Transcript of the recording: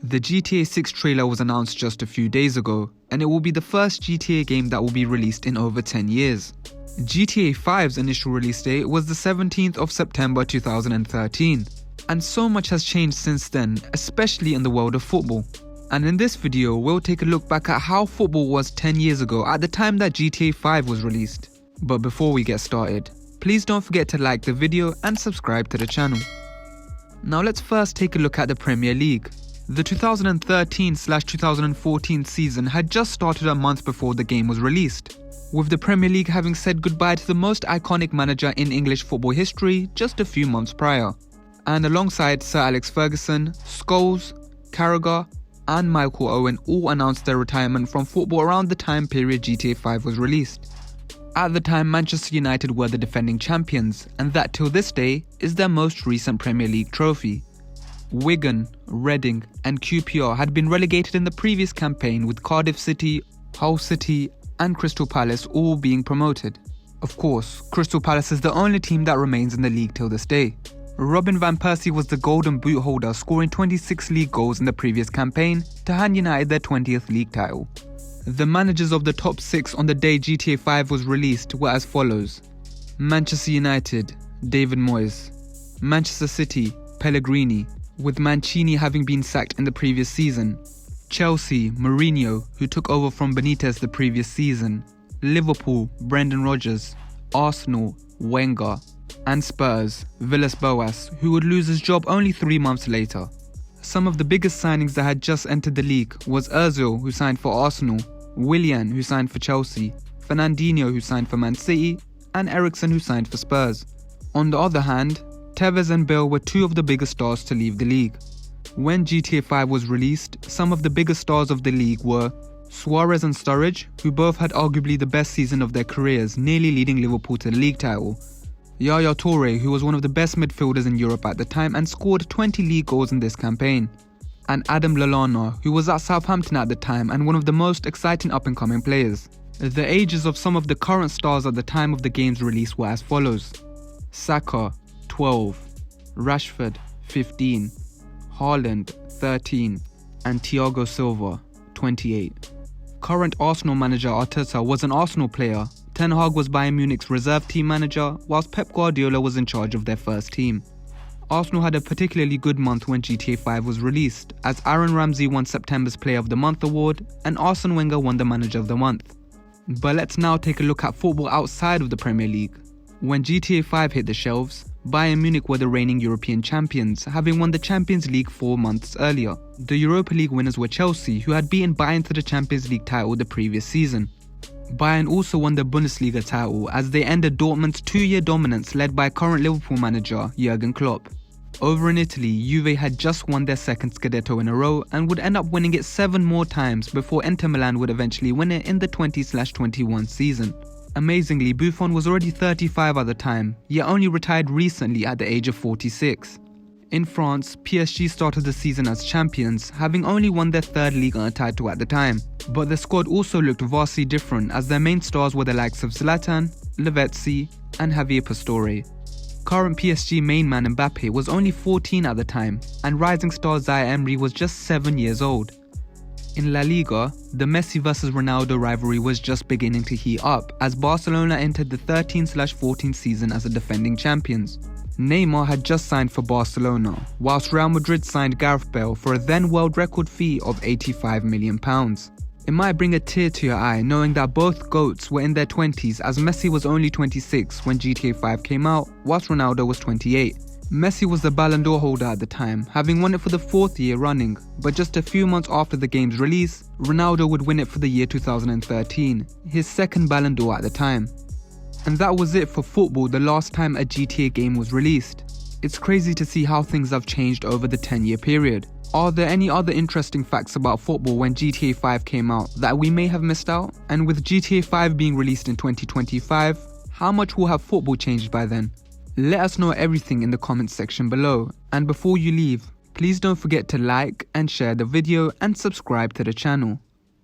The GTA 6 trailer was announced just a few days ago, and it will be the first GTA game that will be released in over 10 years. GTA 5's initial release date was the 17th of September 2013, and so much has changed since then, especially in the world of football. And in this video, we'll take a look back at how football was 10 years ago at the time that GTA 5 was released. But before we get started, please don't forget to like the video and subscribe to the channel. Now let's first take a look at the Premier League. The 2013/2014 season had just started a month before the game was released, with the Premier League having said goodbye to the most iconic manager in English football history just a few months prior. And alongside Sir Alex Ferguson, Scholes, Carragher and Michael Owen all announced their retirement from football around the time period GTA 5 was released. At the time, Manchester United were the defending champions, and that till this day is their most recent Premier League trophy. Wigan, Reading and QPR had been relegated in the previous campaign, with Cardiff City, Hull City and Crystal Palace all being promoted. Of course, Crystal Palace is the only team that remains in the league till this day. Robin van Persie was the golden boot holder, scoring 26 league goals in the previous campaign to hand United their 20th league title. The managers of the top 6 on the day GTA 5 was released were as follows: Manchester United, David Moyes; Manchester City, Pellegrini, with Mancini having been sacked in the previous season; Chelsea, Mourinho, who took over from Benitez the previous season; Liverpool, Brendan Rodgers; Arsenal, Wenger; and Spurs, Villas-Boas, who would lose his job only 3 months later. Some of the biggest signings that had just entered the league was Ozil, who signed for Arsenal, Willian, who signed for Chelsea, Fernandinho, who signed for Man City, and Eriksen, who signed for Spurs. On the other hand, Tevez and Bale were 2 of the biggest stars to leave the league. When GTA 5 was released, some of the biggest stars of the league were Suarez and Sturridge, who both had arguably the best season of their careers, nearly leading Liverpool to the league title; Yaya Toure, who was one of the best midfielders in Europe at the time and scored 20 league goals in this campaign; and Adam Lallana, who was at Southampton at the time and one of the most exciting up-and-coming players. The ages of some of the current stars at the time of the game's release were as follows: Saka, 12, Rashford, 15, Haaland, 13, and Thiago Silva, 28. Current Arsenal manager Arteta was an Arsenal player, Ten Hag was Bayern Munich's reserve team manager, whilst Pep Guardiola was in charge of their first team. Arsenal had a particularly good month when GTA 5 was released, as Aaron Ramsey won September's Player of the Month award and Arsene Wenger won the Manager of the Month. But let's now take a look at football outside of the Premier League. When GTA 5 hit the shelves, Bayern Munich were the reigning European champions, having won the Champions League 4 months earlier. The Europa League winners were Chelsea, who had beaten Bayern to the Champions League title the previous season. Bayern also won the Bundesliga title as they ended Dortmund's 2-year dominance led by current Liverpool manager Jurgen Klopp. Over in Italy, Juve had just won their second Scudetto in a row and would end up winning it 7 more times before Inter Milan would eventually win it in the 20/21 season. Amazingly, Buffon was already 35 at the time, yet only retired recently at the age of 46. In France, PSG started the season as champions, having only won their 3rd Ligue 1 title at the time. But the squad also looked vastly different, as their main stars were the likes of Zlatan, Lavezzi and Javier Pastore. Current PSG main man Mbappe was only 14 at the time, and rising star Zaire Emery was just 7 years old. In La Liga, the Messi vs Ronaldo rivalry was just beginning to heat up, as Barcelona entered the 13/14 season as the defending champions. Neymar had just signed for Barcelona, whilst Real Madrid signed Gareth Bale for a then world record fee of £85 million. It might bring a tear to your eye knowing that both GOATs were in their 20s, as Messi was only 26 when GTA 5 came out, whilst Ronaldo was 28. Messi was the Ballon d'Or holder at the time, having won it for the 4th year running, but just a few months after the game's release, Ronaldo would win it for the year 2013, his 2nd Ballon d'Or at the time. And that was it for football the last time a GTA game was released. It's crazy to see how things have changed over the 10-year period. Are there any other interesting facts about football when GTA 5 came out that we may have missed out? And with GTA 5 being released in 2025, how much will have football changed by then? Let us know everything in the comments section below. And before you leave, please don't forget to like and share the video and subscribe to the channel.